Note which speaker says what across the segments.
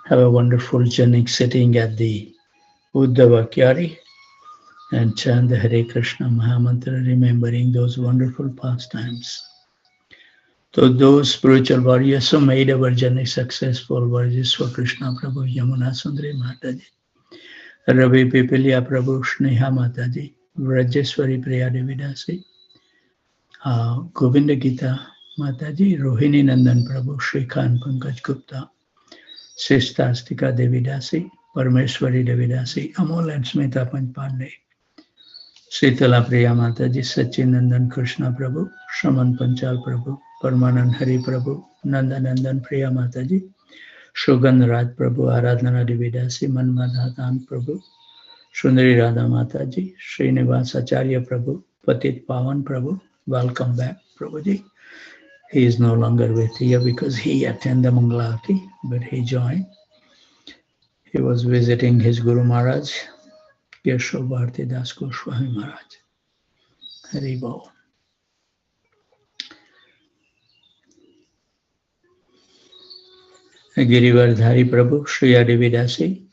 Speaker 1: Have a wonderful journey sitting at the Uddhava Kyari and chant the Hare Krishna Mahamantra, remembering those wonderful pastimes. So those spiritual warriors who made our journey successful were Jiswa Krishna Prabhu, Yamuna Sundari Mataji, Ravi Pipilia Prabhu, Sneha Mataji, Vrajeswari Priya Devidasi, Govinda Gita Mataji, Rohini Nandan Prabhu, Shrikant Pankaj Gupta, Sistastika Devidasi, Parmeshwari Devidasi, Amol and Smita Panchpande, Sitala Priya Mataji, Sachinandan Krishna Prabhu, Shaman Panchal Prabhu, Parmanand Hari Prabhu, Nandanandan Priya Mataji, Shugand Raj Prabhu, Aradhana Devidasi, Manmadhatan Prabhu, Sundari Radha Mataji, Srinivas Acharya Prabhu, Patit Pawan Prabhu, welcome back Prabhuji. He is no longer with here because he attended the Mangalarti, but he joined. He was visiting his Guru Maharaj, Keshav Bharti Das Goswami Maharaj. Hari Bol. Girivardhari Prabhu, Shriya Devi Dasi,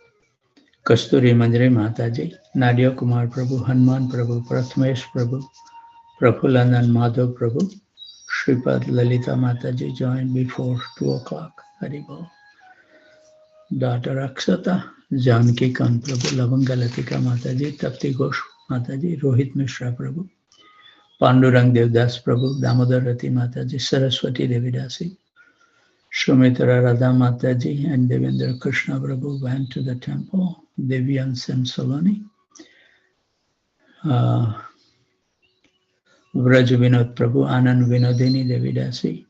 Speaker 1: Kasturi Manjari Mataji, Nadia Kumar Prabhu, Hanuman Prabhu, Prathmesh Prabhu, Prafulanand Madhav Prabhu, Shripad Lalita Mataji joined before 2 o'clock. Hari Bol. Daughter Aksata, Janki Khan Prabhu, Lavanga Latika Mataji, Tapti Ghosh Mataji, Rohit Mishra Prabhu, Pandurang Devdas Prabhu, Damodar Rati Mataji, Saraswati Devidasi, Shumitra Radha Mataji and Devendra Krishna Prabhu went to the temple, Devyan Sen Saloni, Vraj Vinod Prabhu, Anand Vinodini Devidasi,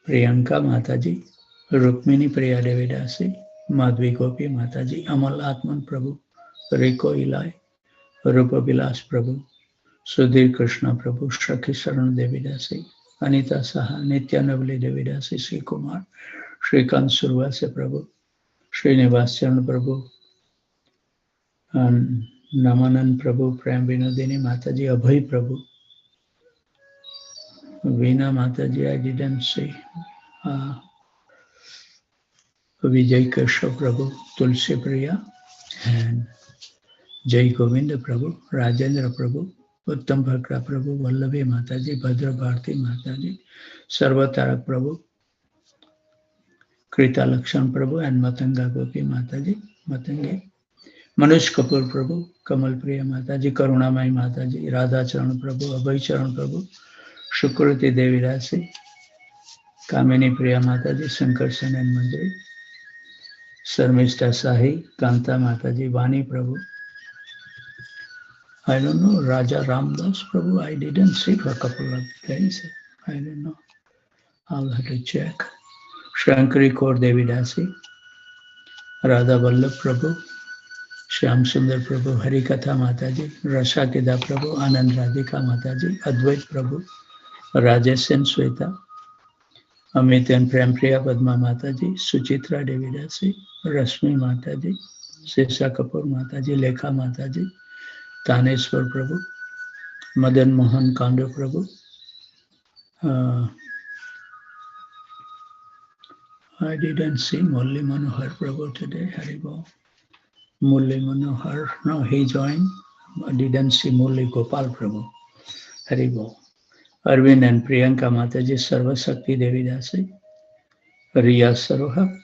Speaker 1: Priyanka Mataji, Rukmini Priya Devidasi, Madhvi Gopi Mataji, Amal Atman Prabhu, Riko Ilai, Rupa Vilas Prabhu, Sudhir Krishna Prabhu, Shakhi Saran Devidasi, Anita Saha, Nityanavali Devidasi, Sri Kumar, Shrikant Survase Prabhu, Srinivas Chandra Prabhu, and Namanan Prabhu, Prem Vinodini Mataji, Abhay Prabhu, Veena Mataji, I didn't see. Vijay Keshav Prabhu, Tulsi Priya, and Jai Govinda Prabhu, Rajendra Prabhu, Uttam Bhakra Prabhu, Vallavi Mataji, Bhadra Bharti Mataji, Sarvatara Prabhu, Krita Lakshan Prabhu, and Matanga Gopi Mataji, Matangi, Manush Kapoor Prabhu, Kamal Priya Mataji, Karunamai Mataji, Radha Charan Prabhu, Abhay Charan Prabhu, Shukrati Devi Rasi, Kamini Priya Mataji, Shankar Sen and Manjari, Sarmishta Sahi, Kanta Mataji, Vani Prabhu, I don't know, Raja Ramdas Prabhu, I didn't see for a couple of days. I don't know. I'll have to check. Shankari Kaur Devi Dasi, Radha Vallabh Prabhu, Shyam Sundar Prabhu, Harikatha Mataji, Rasa Kida Prabhu, Anand Radhika Mataji, Advait Prabhu, Rajesh Sen Sweta, Amit and Prem Priya Padma Mataji, Suchitra Devi Dasi, Rashmi Mataji, Sesha Kapoor Mataji, Lekha Mataji, Taneshwar Prabhu, Madan Mohan Kanda Prabhu, I didn't see Mulli Manohar Prabhu today, Haribol. Mulli Manohar, no, he joined. I didn't see Mulli Gopal Prabhu, Haribol. Arvind and Priyanka Mataji, Sarva Shakti Devi Dasi, Riya Saroha,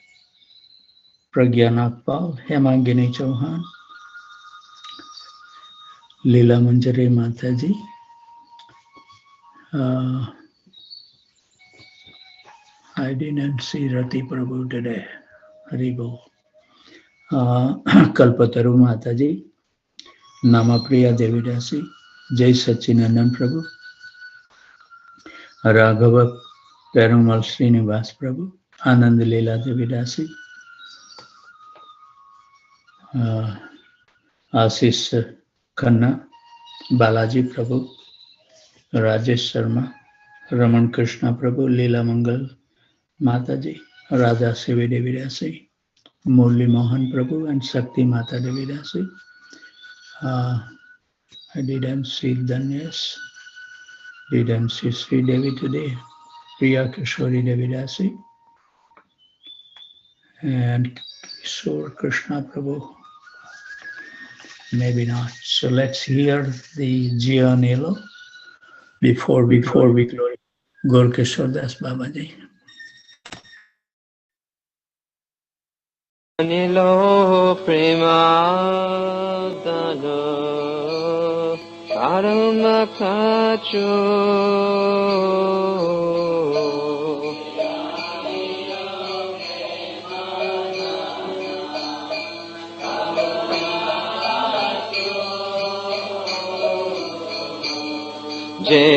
Speaker 1: Pragya Nagpal, Hemangini Chauhan, Leela Manjari Mataji, I didn't see Rati Prabhu today. Haribol. Kalpataru Mataji, Namapriya Devidasi, Jai Sachinandan Prabhu, Raghava Perumal Srinivas Prabhu, Anand Leela Devidasi, Ashish Khanna, Balaji Prabhu, Rajesh Sharma, Raman Krishna Prabhu, Leela Mangal Mataji, Radha Sevi Devidasi, Murli Mohan Prabhu and Shakti Mata Devidasi. I didn't see Danyas, didn't see Sri Devi today, Priya Kishori Devidasi, And Kishore Krishna Prabhu, maybe not. So let's hear the Jianilo before we glorify Gaurakisora Das Babaji.
Speaker 2: Nilo premadano paramakacho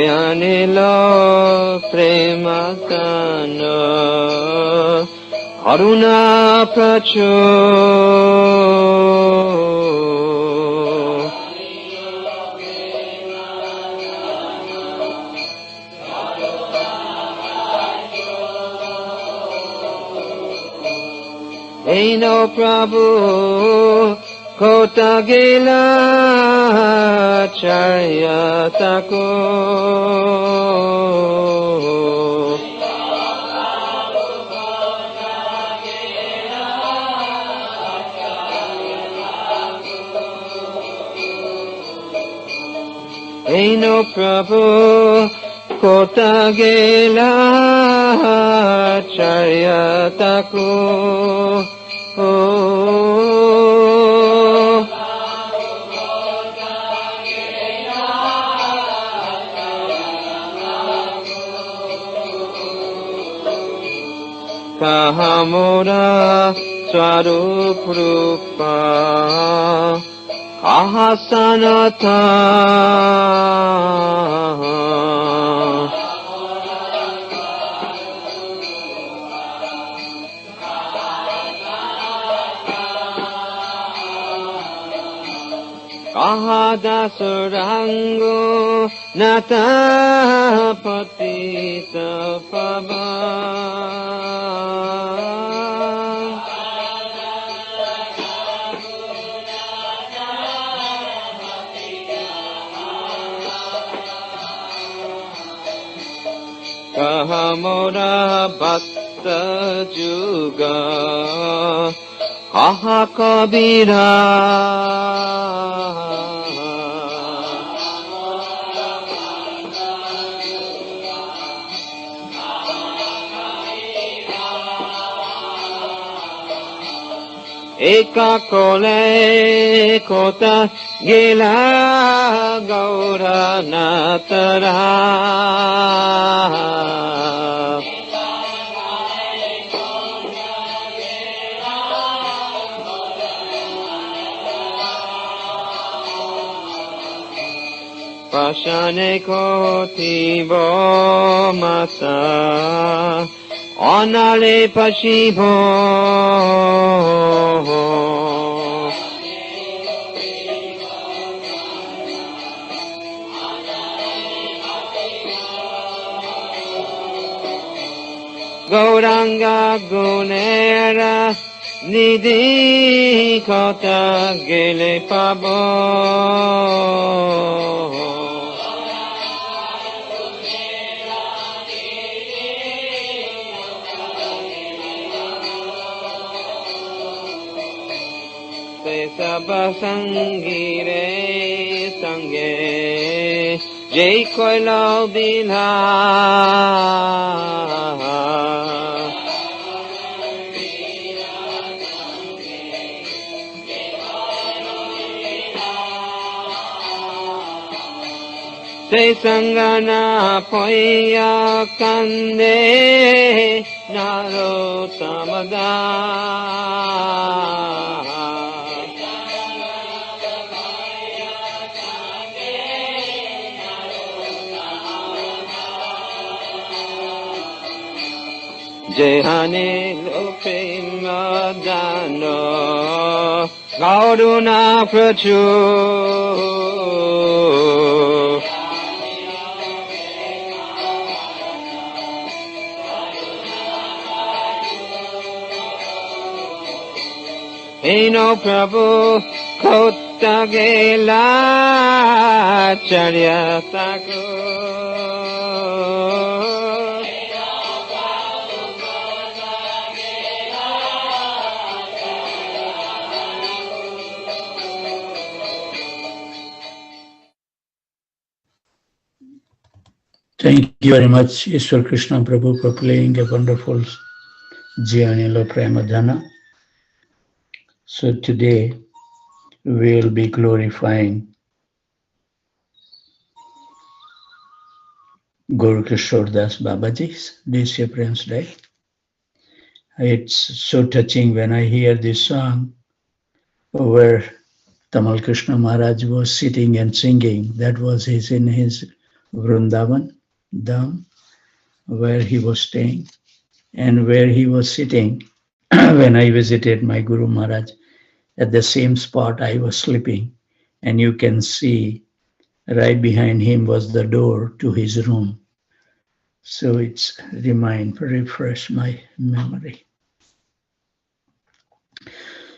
Speaker 2: Jayanilo premadano Karuna pracho Eino Prabhu Kotagela Charyatako Eino Prabhu Kotagela Charyatako Kahamura Swaruprupa Kahasanata Kahadasurango Natapati Sapava Kahamura Bhatta Juga Kaha Kabira Eka Kole Kota Gila Gaura Natara Pashane Koti Bo Masa Onale Pashibo Gauranga Gunera Nidhi Kota Gele Pabo Sabasangire sange Jai Koilo Bilha Jai Sangana Poya Kande Naro Tamada Jehane Lope Madano Gauruna Prachu Eino Prabhu Kotagela Charyatako
Speaker 1: Thank you very much, Ishwar Krishna Prabhu, for playing a wonderful Jianilo Pramadhana. So today we'll be glorifying Gaurakisora Das Babaji's Disappearance Day. It's so touching when I hear this song where Tamal Krishna Maharaj was sitting and singing. That was in his Vrindavan Dham, where he was staying, and where he was sitting when I visited my Guru Maharaj. At the same spot I was sleeping, and you can see right behind him was the door to his room. So it's refresh my memory.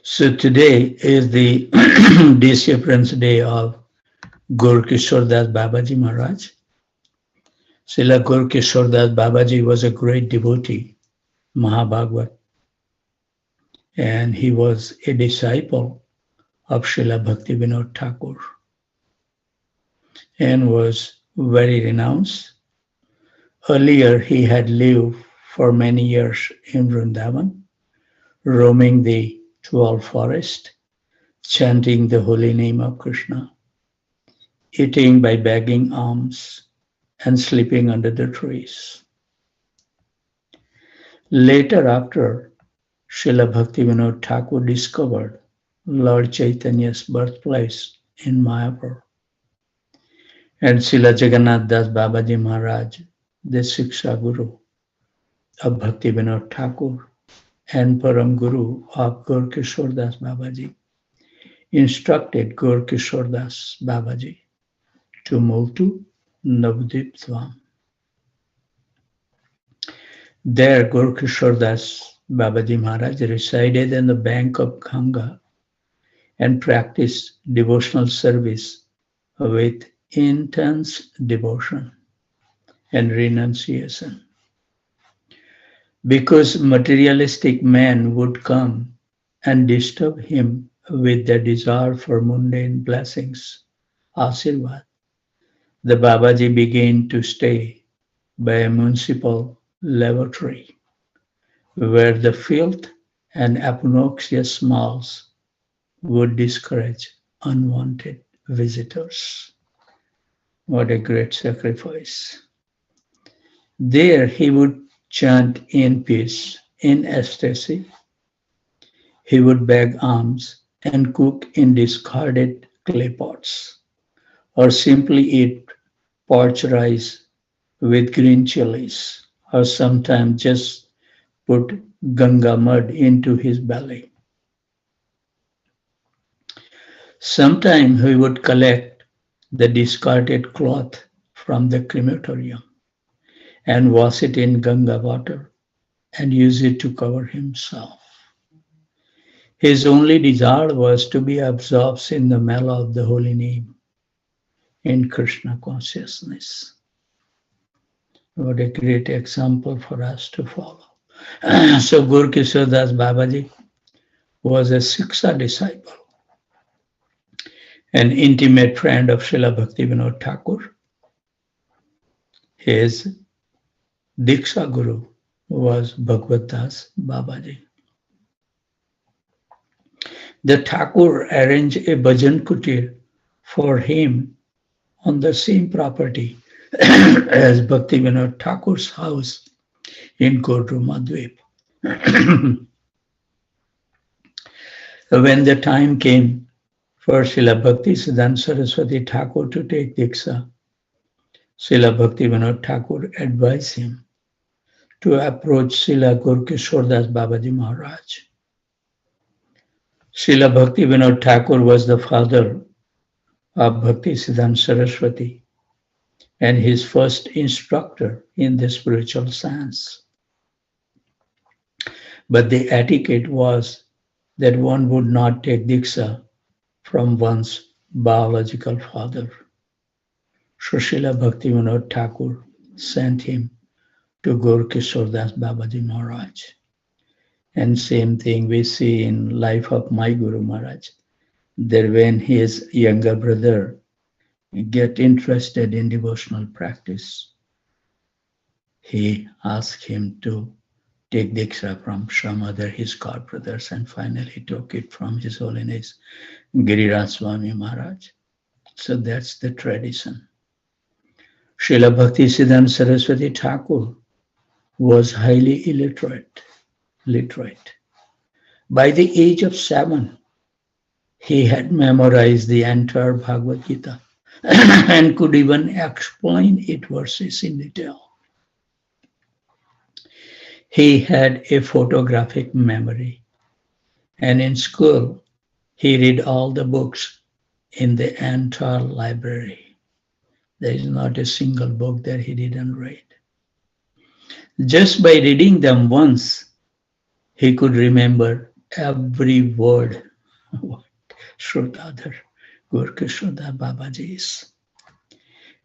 Speaker 1: So today is the Disappearance Day of Gaurakisora Das Babaji Maharaj. Srila Gaurakisora Das Babaji was a great devotee, Mahabhagavat, and he was a disciple of Srila Bhaktivinoda Thakur and was very renounced. Earlier, he had lived for many years in Vrindavan, roaming the 12 forest, chanting the holy name of Krishna, eating by begging alms, and sleeping under the trees. Later, after Srila Bhaktivinoda Thakur discovered Lord Chaitanya's birthplace in Mayapur, and Srila Jagannath Das Babaji Maharaj, the Siksha Guru of Bhaktivinoda Thakur and Param Guru of Gaurakisora Das Babaji, instructed Gaurakisora Das Babaji to move to Navadvip Dham. There, Gaurakisora Das Babaji Maharaj resided on the bank of Ganga and practiced devotional service with intense devotion and renunciation. Because materialistic men would come and disturb him with their desire for mundane blessings, Asirvad, the Babaji began to stay by a municipal lavatory where the filth and obnoxious smells would discourage unwanted visitors. What a great sacrifice. There he would chant in peace, in ecstasy. He would beg alms and cook in discarded clay pots, or simply eat porch rice with green chilies, or sometimes just put Ganga mud into his belly. Sometimes he would collect the discarded cloth from the crematorium and wash it in Ganga water and use it to cover himself. His only desire was to be absorbed in the mela of the holy name, in Krishna consciousness. What a great example for us to follow. So Gaurakisora Das Babaji was a Siksha disciple, an intimate friend of Srila Bhaktivinoda Thakur. His Diksha Guru was Bhagavad Das Babaji. The Thakur arranged a bhajan kutir for him on the same property as Bhaktivinoda Thakur's house in Madhvip. When the time came for Srila Bhakti Siddhanta Saraswati Thakur to take Diksha, Srila Bhaktivinoda Thakur advised him to approach Srila Gaurakisora Das Babaji Maharaj. Srila Bhaktivinoda Thakur was the father of Bhakti Siddhanta Saraswati and his first instructor in the spiritual science. But the etiquette was that one would not take Diksha from one's biological father. So Srila Bhaktivinoda Thakur sent him to Gaurakisora Das Babaji Maharaj. And same thing we see in life of my Guru Maharaj, that when his younger brother get interested in devotional practice, he asked him to take Diksha from some other his god brothers, and finally took it from His Holiness Giriraj Swami Maharaj. So that's the tradition. Srila Bhaktisiddhanta Saraswati Thakur was highly literate. By the age of 7, he had memorized the entire Bhagavad Gita and could even explain its verses in detail. He had a photographic memory, and in school, he read all the books in the entire library. There is not a single book that he didn't read. Just by reading them once, he could remember every word what Shrutadhar Gaurakisora Babaji is.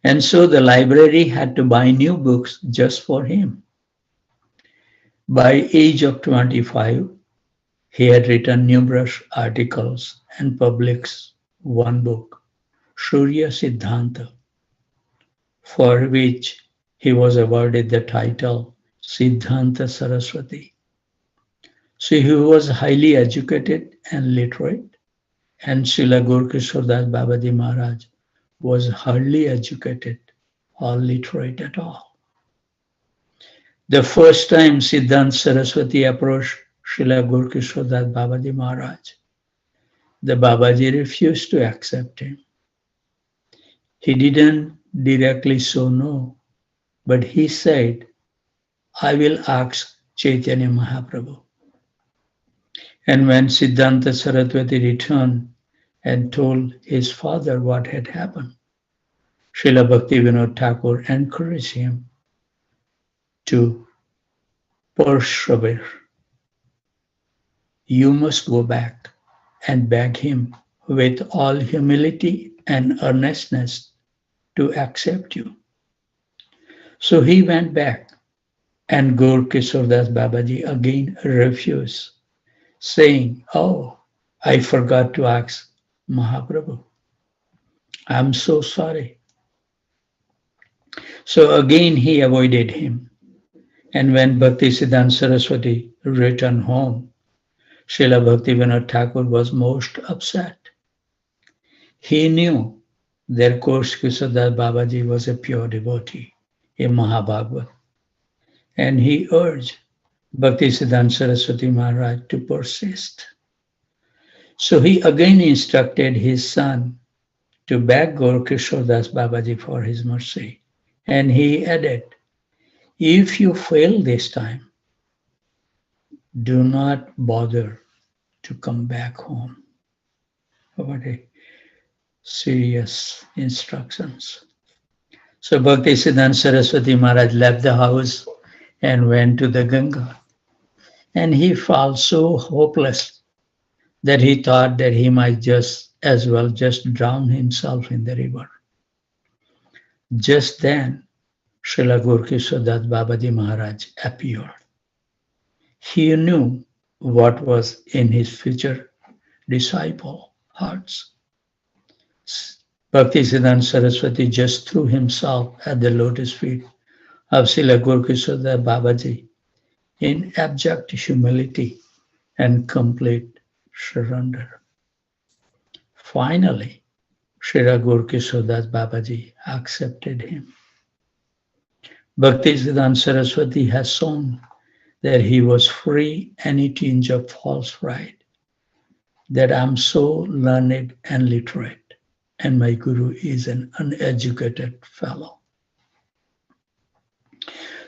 Speaker 1: And so the library had to buy new books just for him. By age of 25, he had written numerous articles and published one book, Surya Siddhanta, for which he was awarded the title Siddhanta Saraswati. So he was highly educated and literate, and Srila Gaurakisora Babaji Maharaj was hardly educated or literate at all. The first time Siddhanta Saraswati approached Srila Gaurakisora Babaji Maharaj, the Babaji refused to accept him. He didn't directly say no, but he said, I will ask Chaitanya Mahaprabhu. And when Siddhanta Saraswati returned and told his father what had happened, Srila Bhaktivinoda Thakur encouraged him to persevere. You must go back and beg him with all humility and earnestness to accept you. So he went back, and Gaurakisora Babaji again refused, saying, oh, I forgot to ask Mahaprabhu. I'm so sorry. So again he avoided him. And when Bhaktisiddhanta Saraswati returned home, Srila Bhaktivinoda Thakur was most upset. He knew that Gaurakisora Babaji was a pure devotee, a Mahabhagavat, and he urged Bhaktisiddhanta Saraswati Maharaj to persist. So he again instructed his son to beg Gaurakisora Babaji for his mercy. And he added, if you fail this time, do not bother to come back home. What a serious instructions. So Bhaktisiddhanta Saraswati Maharaj left the house and went to the Ganga. And he felt so hopeless that he thought that he might just as well just drown himself in the river. Just then, Srila Gaurakisora Babaji Maharaj appeared. He knew what was in his future disciple hearts. Bhaktisiddhanta Saraswati just threw himself at the lotus feet of Srila Gaurakisora Babaji in abject humility and complete surrender. Finally, Srila Gaurakisora Babaji accepted him. Bhaktisiddhanta Saraswati has shown that he was free any tinge of false pride, that I'm so learned and literate, and my guru is an uneducated fellow.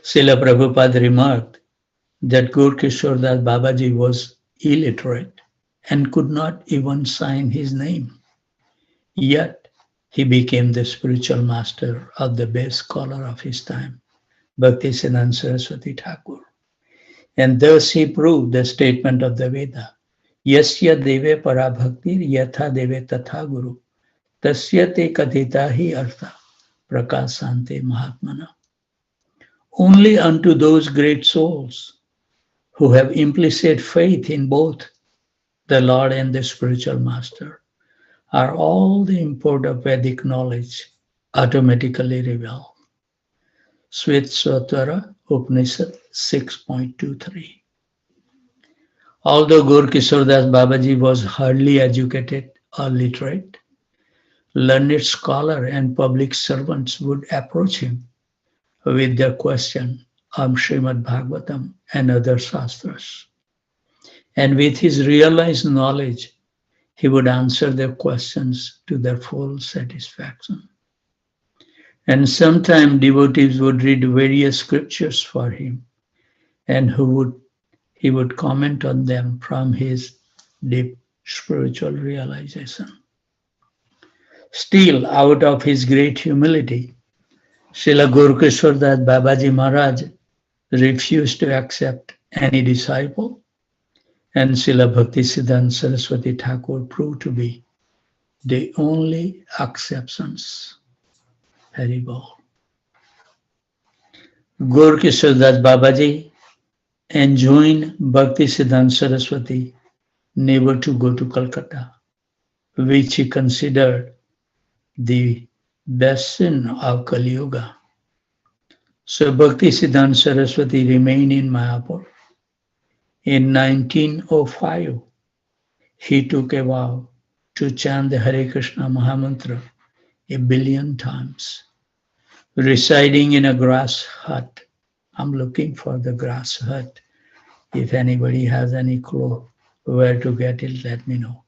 Speaker 1: Srila Prabhupada remarked that Gaurakisora Babaji was illiterate and could not even sign his name. Yet he became the spiritual master of the best scholar of his time, Bhaktisiddhanta Saraswati Thakur. And thus he proved the statement of the Veda, Yasya deve parabhaktir yatha deve tatha guru, tasya te kathita hi artha prakasante mahatmana. Only unto those great souls who have implicit faith in both the Lord and the spiritual master are all the import of Vedic knowledge automatically revealed. Swit Swatara Upanishad 6.23. Although Gaurakisora Das Babaji was hardly educated or literate, learned scholar and public servants would approach him with their question on Srimad Bhagavatam and other Shastras. And with his realized knowledge, he would answer their questions to their full satisfaction. And sometimes devotees would read various scriptures for him, and he would comment on them from his deep spiritual realization. Still, out of his great humility, Srila Gaurakisora Das Babaji Maharaj refused to accept any disciple, and Srila Bhaktisiddhanta Saraswati Thakur proved to be the only exceptions. Haribol. Gaurakisora Das Babaji enjoined Bhaktisiddhanta Saraswati never to go to Calcutta, which he considered the basin of Kali Yuga. So Bhaktisiddhanta Saraswati remained in Mayapur. In 1905, he took a vow to chant the Hare Krishna Mahamantra 1 billion times, residing in a grass hut. I'm looking for the grass hut. If anybody has any clue where to get it, let me know.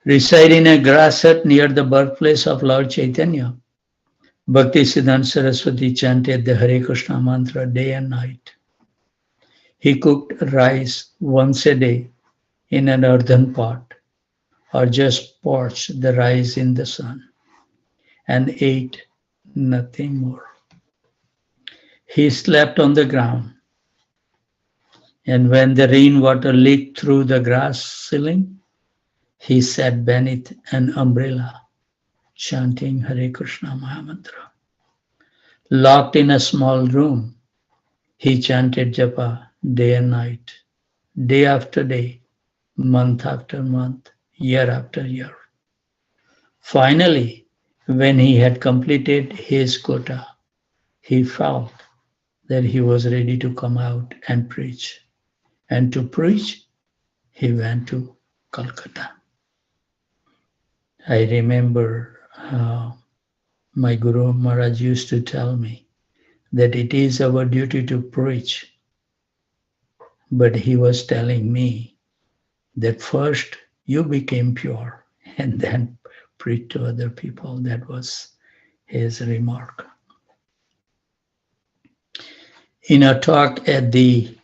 Speaker 1: Reside in a grass hut near the birthplace of Lord Chaitanya, Bhaktisiddhanta Saraswati chanted the Hare Krishna mantra day and night. He cooked rice once a day in an earthen pot, or just parched the rice in the sun, and ate nothing more. He slept on the ground, and when the rainwater leaked through the grass ceiling, he sat beneath an umbrella, chanting Hare Krishna Mahamantra. Locked in a small room, he chanted japa day and night, day after day, month after month, year after year. Finally, when he had completed his quota, he felt that he was ready to come out and preach. And to preach, he went to Calcutta. I remember my Guru Maharaj used to tell me that it is our duty to preach. But he was telling me that first you became pure and then preach to other people. That was his remark. In a talk at the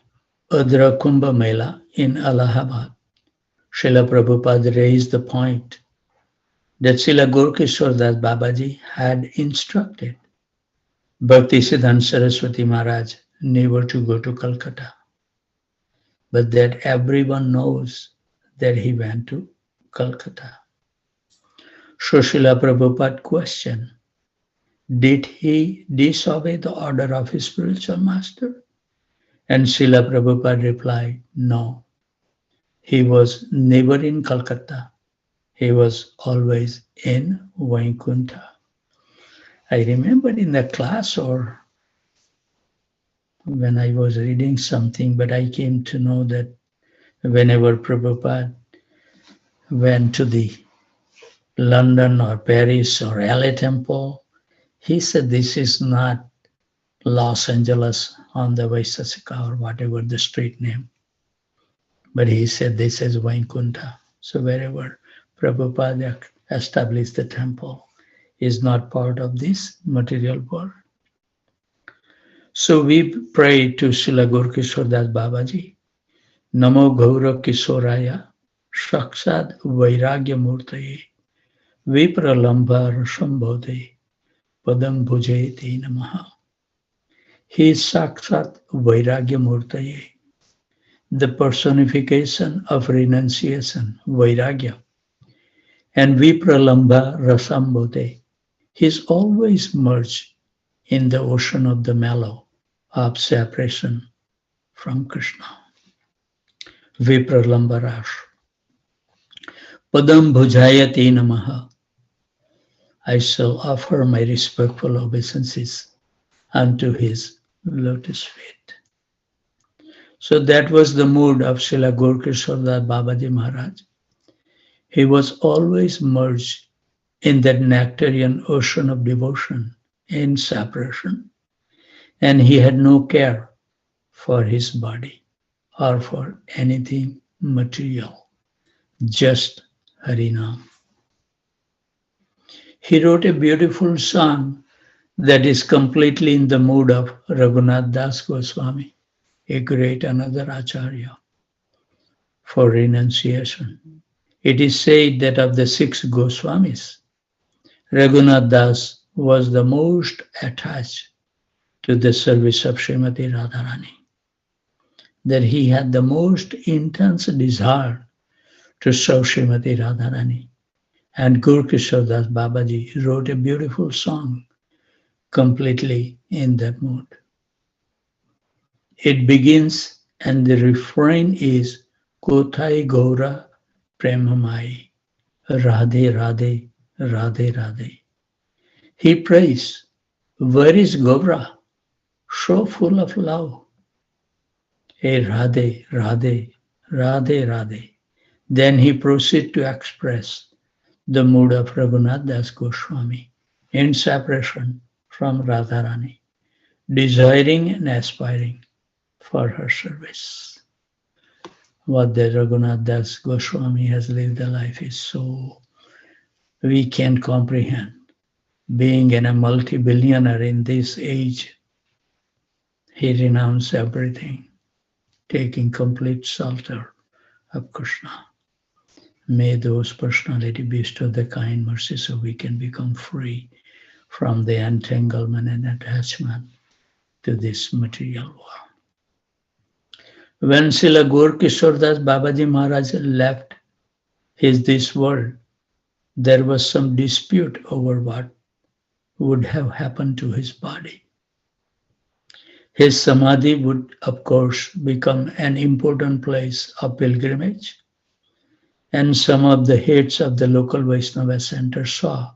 Speaker 1: Adra Kumbh Mela in Allahabad, Srila Prabhupada raised the point that Srila Gaurakisora Das Babaji had instructed Bhaktisiddhanta Saraswati Maharaj never to go to Calcutta, but that everyone knows that he went to Calcutta. So Srila Prabhupada questioned, did he disobey the order of his spiritual master? And Srila Prabhupada replied, no. He was never in Calcutta. He was always in Vaikuntha. I remember in the class or when I was reading something, but I came to know that whenever Prabhupada went to the London or Paris or LA temple, he said this is not Los Angeles on the Vaisasika or whatever the street name. But he said this is Vaikuntha. So wherever Prabhupada established the temple is not part of this material world. So we pray to Srila Gaurakisora Das Babaji, Namo Gaurakisoraya, Saksad Vairagya Murtaye, Vipralambha Rasambodhe, Padam Bhujayati Namaha. He is Saksat Vairagya Murtaye, the personification of renunciation, Vairagya. And Vipralambha Rasambodhe, he is always merged in the ocean of the mellow of separation from Krishna. Vipralambha Ras. Padam Bhujayati Namaha. I shall offer my respectful obeisances unto his lotus feet. So that was the mood of Srila Gaurakisora Babaji Maharaj. He was always merged in that nectarian ocean of devotion in separation, and he had no care for his body or for anything material, just Harinam. He wrote a beautiful song that is completely in the mood of Raghunath Das Goswami, a great another Acharya, for renunciation. It is said that of the 6 Goswamis, Raghunath Das was the most attached to the service of Srimati Radharani, that he had the most intense desire to serve Srimati Radharani. And Gaurakisora Das Babaji wrote a beautiful song completely in that mood. It begins and the refrain is Kothai Gaura Premamai, Radhe Radhe, Radhe Radhe. He prays, where is Gaura, so full of love? Hey Radhe, Radhe, Radhe, Radhe. Then he proceeds to express the mood of Raghunath Das Goswami in separation from Radharani, desiring and aspiring for her service. What the Raghunath Das Goswami has lived a life is so we can't comprehend. Being a multi-billionaire in this age, he renounced everything, taking complete shelter of Krishna. May those personalities bestow the kind mercy so we can become free from the entanglement and attachment to this material world. When Srila Gaurakisora Das Babaji Maharaj left this world, there was some dispute over what would have happened to his body. His samadhi would, of course, become an important place of pilgrimage, and some of the heads of the local Vaishnava center saw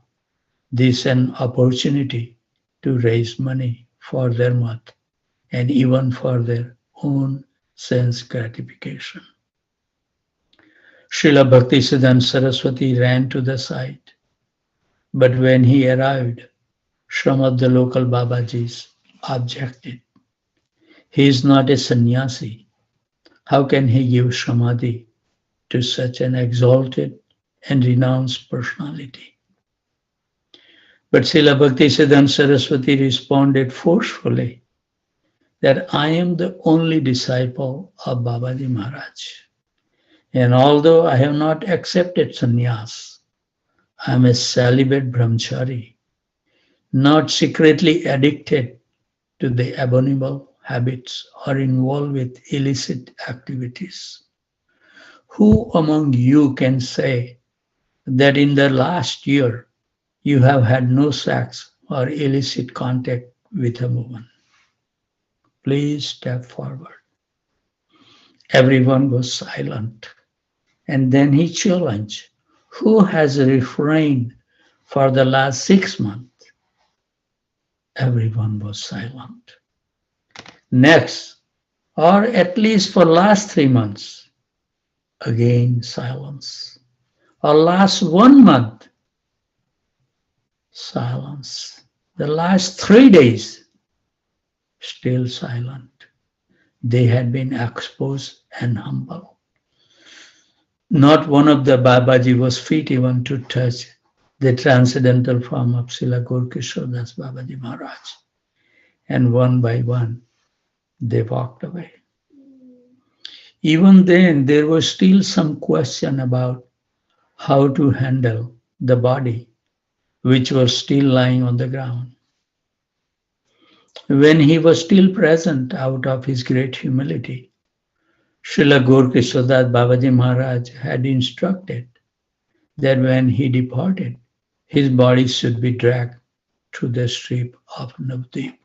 Speaker 1: this an opportunity to raise money for their mat and even for their own sense gratification. Srila Bhaktisiddhanta Saraswati ran to the site, but when he arrived, some of the local Babajis objected. He is not a sannyasi. How can he give samadhi to such an exalted and renounced personality? But Srila Bhaktisiddhanta Saraswati responded forcefully that I am the only disciple of Babaji Maharaj. And although I have not accepted sannyas, I am a celibate brahmachari, not secretly addicted to the abominable habits or involved with illicit activities. Who among you can say that in the last year you have had no sex or illicit contact with a woman? Please step forward. Everyone was silent. And then he challenged, who has refrained for the last 6 months? Everyone was silent. Next, or at least for last 3 months, again silence. Or last 1 month, silence. The last 3 days, still silent. They had been exposed and humble. Not one of the Babaji was fit even to touch the transcendental form of Srila Gaurakisora Das Babaji Maharaj. And one by one, they walked away. Even then, there was still some question about how to handle the body, which was still lying on the ground. When he was still present out of his great humility, Srila Gaurakisora Das Babaji Maharaj had instructed that when he departed, his body should be dragged through the strip of Navdeep,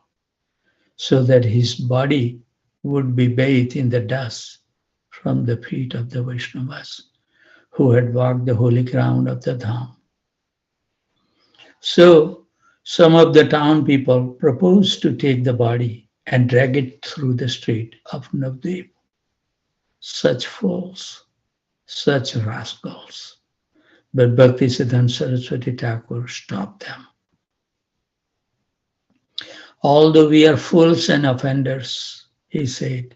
Speaker 1: so that his body would be bathed in the dust from the feet of the Vaishnavas who had walked the holy ground of the Dham. So some of the town people proposed to take the body and drag it through the street of Navdeep. Such fools, such rascals. But Bhaktisiddhanta Saraswati Thakur stopped them. Although we are fools and offenders, he said,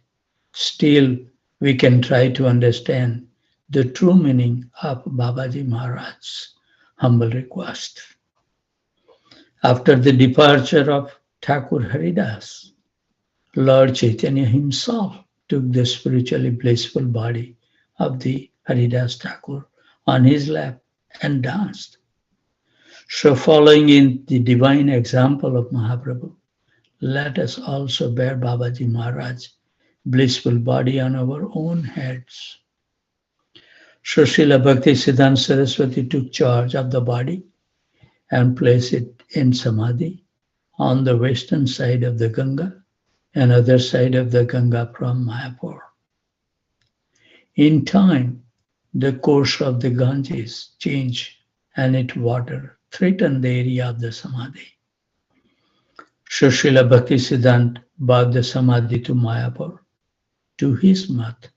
Speaker 1: still we can try to understand the true meaning of Babaji Maharaj's humble request. After the departure of Thakur Haridas, Lord Chaitanya himself took the spiritually blissful body of the Haridas Thakur on his lap and danced. So following in the divine example of Mahaprabhu, let us also bear Babaji Maharaj's blissful body on our own heads. So Srila Bhaktisiddhanta Saraswati took charge of the body and placed it in Samadhi on the western side of the Ganga and other side of the Ganga from Mayapur. In time, the course of the Ganges changed and its water threatened the area of the Samadhi. So Srila Bhaktisiddhanta brought the Samadhi to Mayapur, to his math.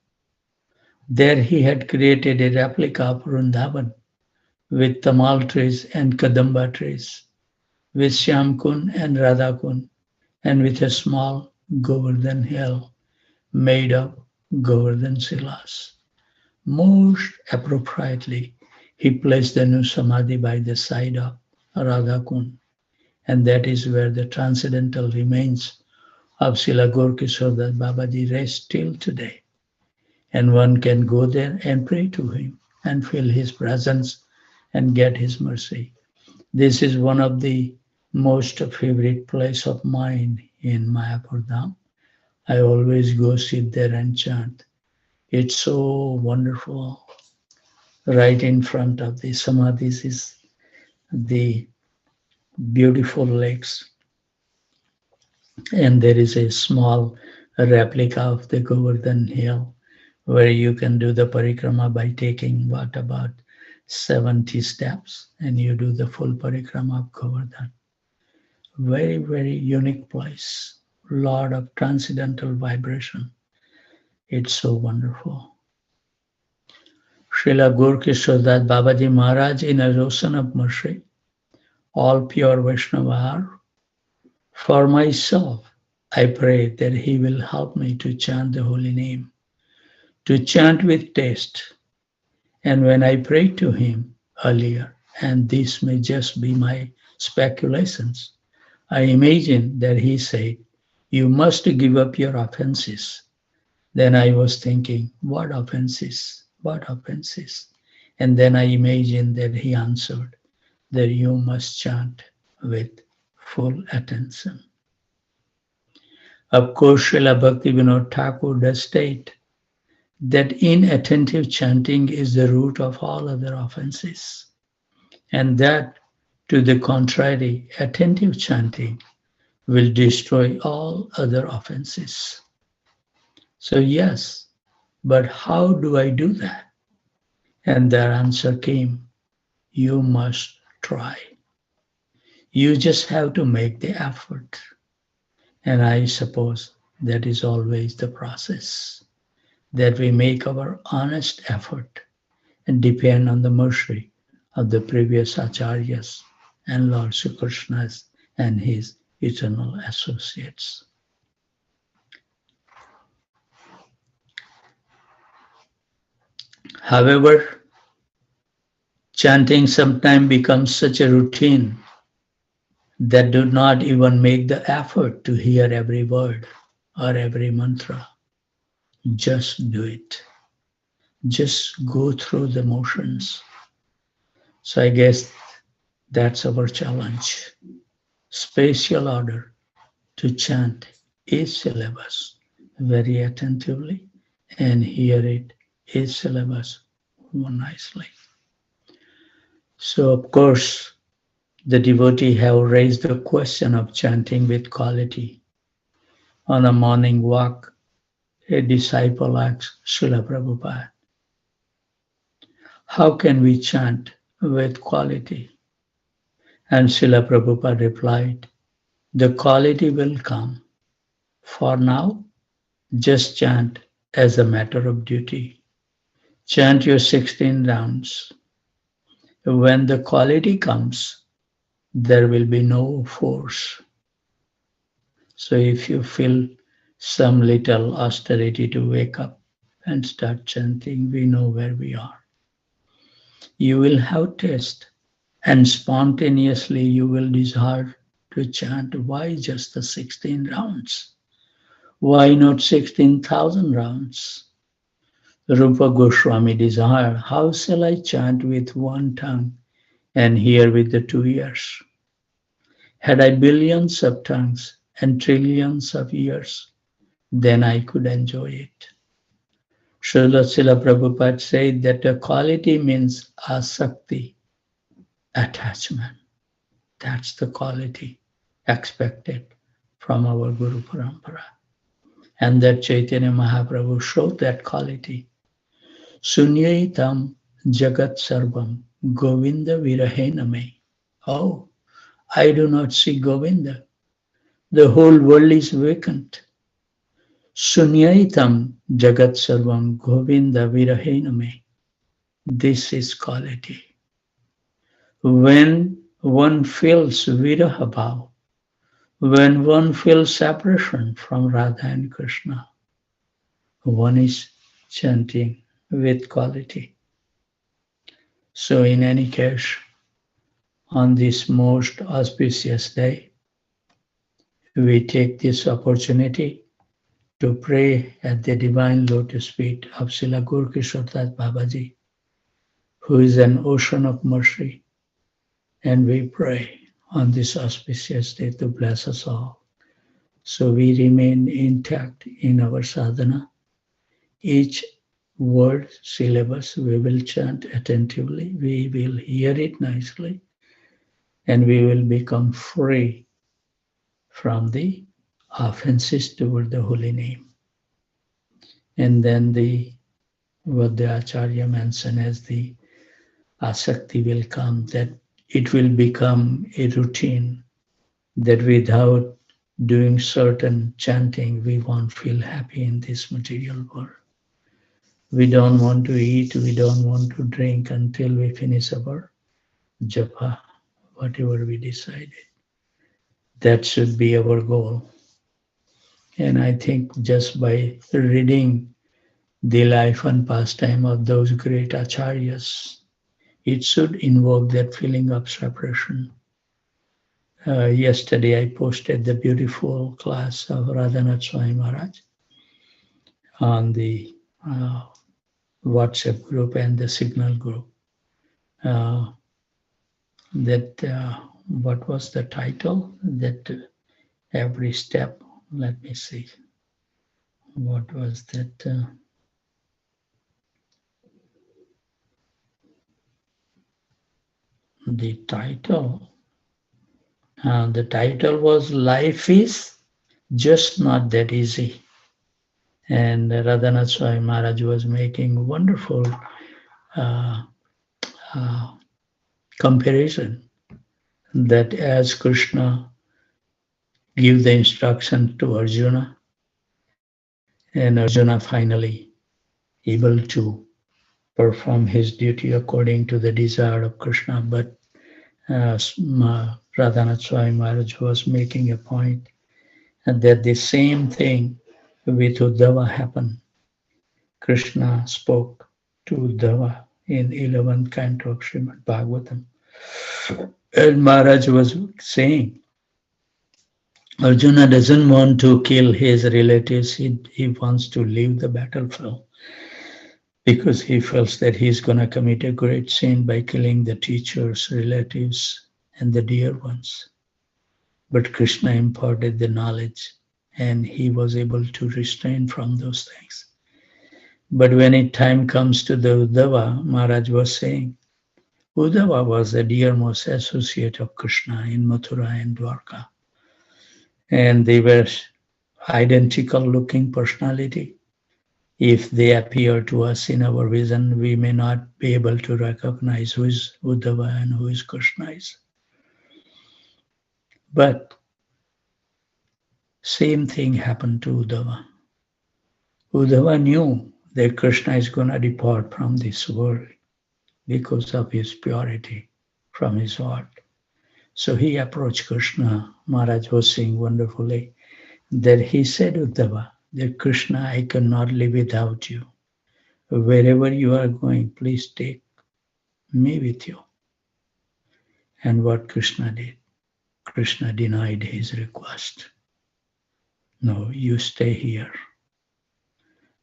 Speaker 1: There he had created a replica of Vrindavan with tamal trees and kadamba trees, with Shyamkun and Radhakun, and with a small Govardhan hill made of Govardhan Silas. Most appropriately, he placed the new Samadhi by the side of Radhakun, and that is where the transcendental remains of Srila Gaurakisora Babaji rest till today. And one can go there and pray to him and feel his presence and get his mercy. This is one of the most favorite place of mine in Mayapur Dham. I always go sit there and chant. It's so wonderful. Right in front of the Samadhis is the beautiful lakes. And there is a small replica of the Govardhan hill where you can do the parikrama by taking about 70 steps, and you do the full parikrama of Govardhan. Very, very unique place. Lot of transcendental vibration. It's so wonderful. Srila Gaurakisora Babaji Maharaj in a ocean of mercy, all pure Vaishnava are. For myself, I pray that he will help me to chant the holy name, to chant with taste. And when I prayed to him earlier, and this may just be my speculations, I imagine that he said, you must give up your offenses. Then I was thinking, what offenses? What offenses? And then I imagined that he answered that you must chant with full attention. Of course, Srila Bhaktivinoda Thakur does state that inattentive chanting is the root of all other offenses, and that, to the contrary, attentive chanting will destroy all other offenses. So yes, but how do I do that? And their answer came, you must try. You just have to make the effort. And I suppose that is always the process, that we make our honest effort and depend on the mercy of the previous acharyas and Lord Sri Krishna and his eternal associates. However, chanting sometimes becomes such a routine that do not even make the effort to hear every word or every mantra. Just do it. Just go through the motions. So I guess that's our challenge. Spatial order to chant each syllabus very attentively and hear it each syllabus more nicely. So of course, the devotee have raised the question of chanting with quality. On a morning walk, a disciple asked Srila Prabhupada, how can we chant with quality? And Srila Prabhupada replied, the quality will come For now, just chant as a matter of duty. Chant your 16 rounds. When the quality comes, there will be no force. So if you feel some little austerity to wake up and start chanting, we know where we are. You will have taste, and spontaneously you will desire to chant. Why just the 16 rounds? Why not 16,000 rounds? Rupa Goswami desired, how shall I chant with one tongue and hear with the 2 ears? Had I billions of tongues and trillions of ears, then I could enjoy it. Srila Prabhupada said that the quality means asakti, attachment. That's the quality expected from our Guru Parampara. And that Chaitanya Mahaprabhu showed that quality. Sunyaitam Jagat Sarvam Govinda Virahena me. Oh, I do not see Govinda. The whole world is vacant. Sunyaitam Jagat Sarvam Govinda Virahena me. This is quality. When one feels viraha bhav, when one feels separation from Radha and Krishna, one is chanting with quality. So in any case, on this most auspicious day, we take this opportunity to pray at the divine lotus feet of Srila Gaurakisora Babaji, who is an ocean of mercy, and we pray on this auspicious day to bless us all. So we remain intact in our sadhana. Each word, syllabus, we will chant attentively, we will hear it nicely, and we will become free from the offenses toward the holy name. And then what the Acharya mentioned as the asakti will come, that it will become a routine, that without doing certain chanting, we won't feel happy in this material world. We don't want to eat, we don't want to drink until we finish our japa, whatever we decided. That should be our goal. And I think just by reading the life and pastime of those great acharyas, it should invoke that feeling of separation. Yesterday I posted the beautiful class of Radhanath Swami Maharaj on the WhatsApp group and the Signal group. What was the title? That every step, let me see. What was that? The title was Life is Just Not That Easy. And Radhanath Swami Maharaj was making wonderful comparison that as Krishna gave the instruction to Arjuna, and Arjuna finally able to perform his duty according to the desire of Krishna, but Radhanath Swami Maharaj was making a point that the same thing with Uddhava happened. Krishna spoke to Uddhava in 11th canto of Srimad Bhagavatam. And Maharaj was saying, Arjuna doesn't want to kill his relatives, he wants to leave the battlefield because he feels that he's going to commit a great sin by killing the teachers, relatives, and the dear ones. But Krishna imparted the knowledge and he was able to restrain from those things. But when it time comes to the Uddhava, Maharaj was saying, Uddhava was the dearmost associate of Krishna in Mathura and Dwarka. And they were identical looking personality. If they appear to us in our vision, we may not be able to recognize who is Uddhava and who is Krishna is. But Same thing happened to Uddhava. Uddhava knew that Krishna is going to depart from this world because of his purity from his heart. So he approached Krishna. Maharaj was saying wonderfully that he said, Uddhava, that Krishna, I cannot live without you. Wherever you are going, please take me with you. And what Krishna did? Krishna denied his request. No, you stay here.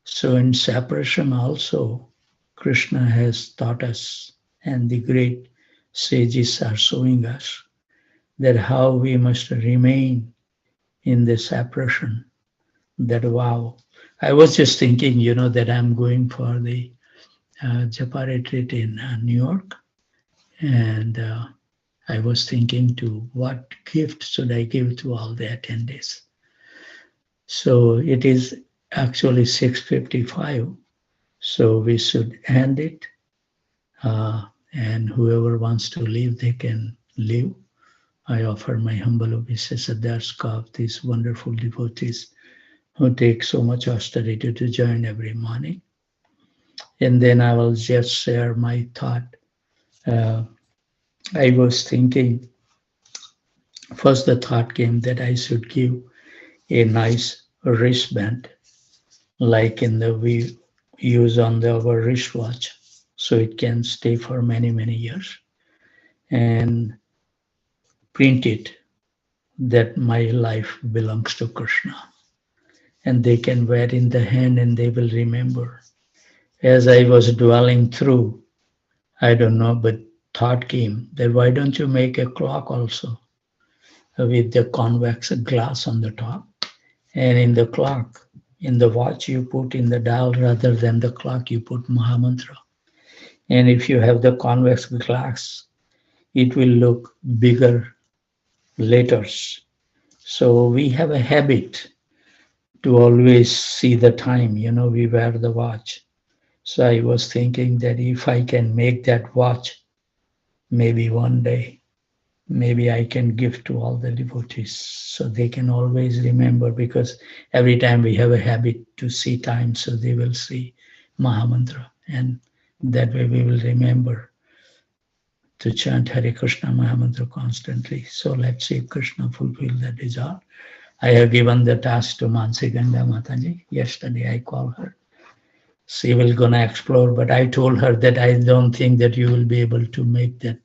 Speaker 1: So in separation also, Krishna has taught us, and the great sages are showing us that how we must remain in the separation. That wow. I was just thinking, that I'm going for the Japa retreat in New York, and I was thinking to what gift should I give to all the attendees. So it is actually 6:55, so we should end it. And whoever wants to leave, they can leave. I offer my humble obeisances of these wonderful devotees who take so much austerity to join every morning. And then I will just share my thought. I was thinking, first the thought came that I should give a nice wristband, like in the we use on our wristwatch, so it can stay for many, many years, and print it that my life belongs to Krishna. And they can wear in the hand and they will remember. As I was dwelling through, I don't know, but thought came that why don't you make a clock also with the convex glass on the top? And in the clock, in the watch, you put in the dial rather than the clock, you put Mahamantra. And if you have the convex glass, it will look bigger letters. So we have a habit to always see the time, we wear the watch. So I was thinking that if I can make that watch, maybe one day, maybe I can give to all the devotees so they can always remember, because every time we have a habit to see time, so they will see Mahamantra. And that way we will remember to chant Hare Krishna Mahamantra constantly. So let's see if Krishna fulfill that desire. I have given the task to Mansi Ganga Mataji. Yesterday I called her. She will gonna explore, but I told her that I don't think that you will be able to make that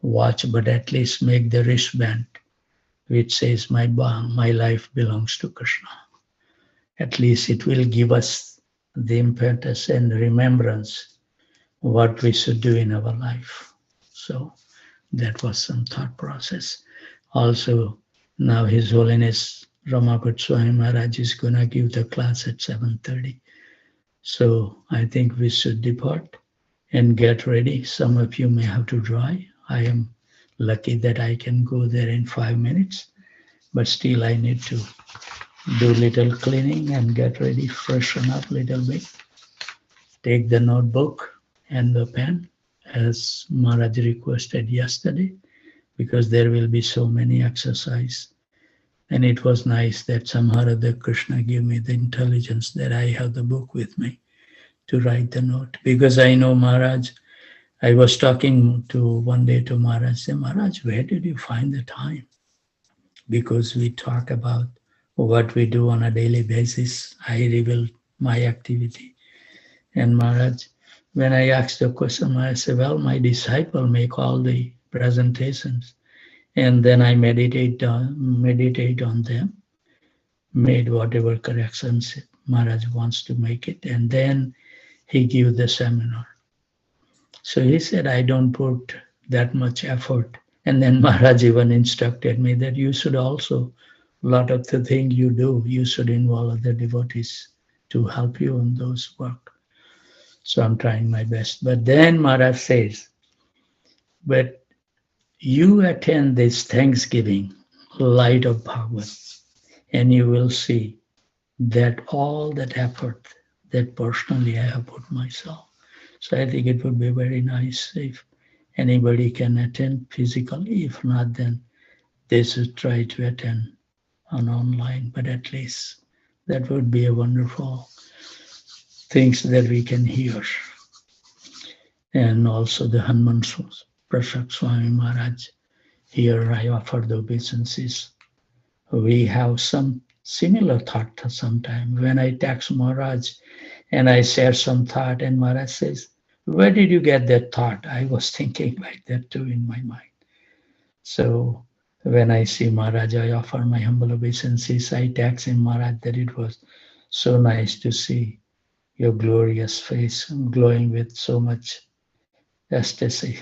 Speaker 1: watch, but at least make the wristband which says my life belongs to Krishna. At least it will give us the impetus and remembrance what we should do in our life. So that was some thought process. Also, now His Holiness Ramapat Swami Maharaj is going to give the class at 7:30. So I think we should depart and get ready. Some of you may have to drive. I am lucky that I can go there in 5 minutes, but still I need to do little cleaning and get ready, freshen up a little bit. Take the notebook and the pen as Maharaj requested yesterday, because there will be so many exercises. And it was nice that somehow or other Krishna gave me the intelligence that I have the book with me to write the note. Because I know Maharaj, I was talking to one day to Maharaj, say, Maharaj, where did you find the time? Because we talk about what we do on a daily basis. I reveal my activity. And Maharaj, when I asked the question, I said, well, my disciple make all the presentations. And then I meditate on them, made whatever corrections Maharaj wants to make it, and then he give the seminar. So he said, I don't put that much effort. And then Maharaj even instructed me that you should also, a lot of the thing you do, you should involve other devotees to help you in those work. So I'm trying my best. But then Maharaj says, but you attend this Thanksgiving light of Bhagavad, and you will see that all that effort that personally I have put myself. So I think it would be very nice if anybody can attend physically. If not, then they should try to attend on online, but at least that would be a wonderful things that we can hear. And also the Hanuman Prashak Swami Maharaj. Here I offer the obeisances. We have some similar thought sometimes. When I text Maharaj and I share some thought, and Maharaj says, "Where did you get that thought?" I was thinking like that too in my mind. So when I see Maharaj, I offer my humble obeisances. I text him, Maharaj, that it was so nice to see your glorious face glowing with so much ecstasy.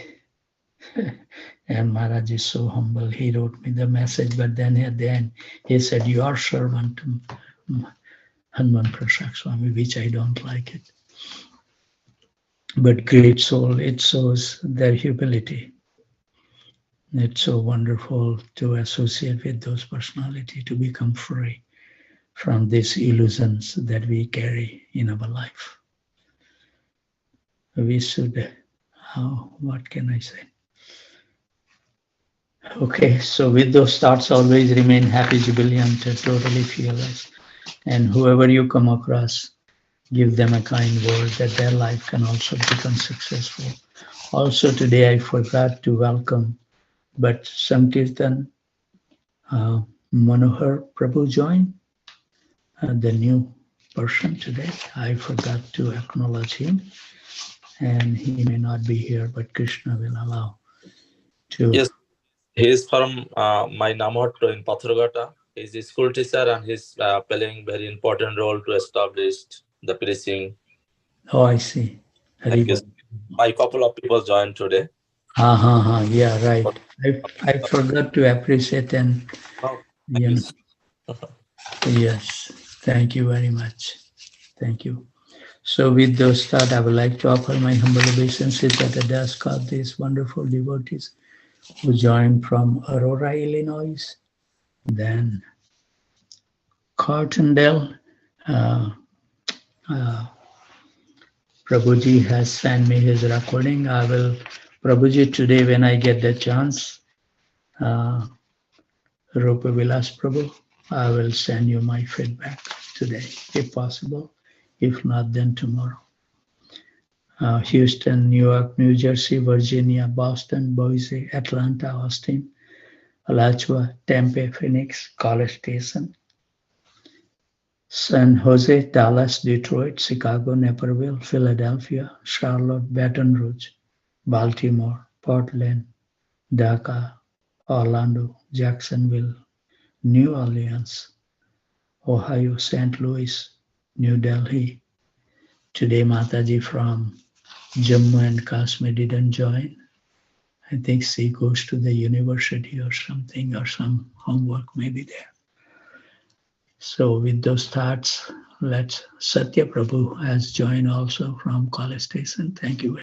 Speaker 1: And Maharaj is so humble. He wrote me the message, but then at the end, he said, "Your servant, Hanuman Prashak Swami," which I don't like it. But great soul, it shows their humility. It's so wonderful to associate with those personalities, to become free from these illusions that we carry in our life. We should, what can I say? Okay, so with those thoughts, always remain happy, jubilant, totally fearless. And whoever you come across, give them a kind word that their life can also become successful. Also today I forgot to welcome, but Sankirtan Manohar Prabhu joined, the new person today. I forgot to acknowledge him, and he may not be here, but Krishna will allow to.
Speaker 3: Yes, he is from my Namot in Pathrugata. He's a school teacher and he's playing very important role to establish the preaching.
Speaker 1: Oh, I see.
Speaker 3: Thank you. A couple of people joined today.
Speaker 1: Yeah, right. I forgot to appreciate and you know, yes, thank you very much. Thank you. So with those thoughts, I would like to offer my humble obeisances at the desk of these wonderful devotees who joined from Aurora, Illinois, then Cartondale. Prabhuji has sent me his recording. I will, Prabhuji, today when I get the chance, Rupa Vilas Prabhu, I will send you my feedback today, if possible. If not, then tomorrow. Houston, New York, New Jersey, Virginia, Boston, Boise, Atlanta, Austin, Alachua, Tempe, Phoenix, College Station, San Jose, Dallas, Detroit, Chicago, Naperville, Philadelphia, Charlotte, Baton Rouge, Baltimore, Portland, Dhaka, Orlando, Jacksonville, New Orleans, Ohio, St. Louis, New Delhi. Today Mataji from Jammu and Kashmir didn't join. I think she goes to the university or something, or some homework maybe there. So with those thoughts, let's Satya Prabhu has joined also from College Station. Thank you very much.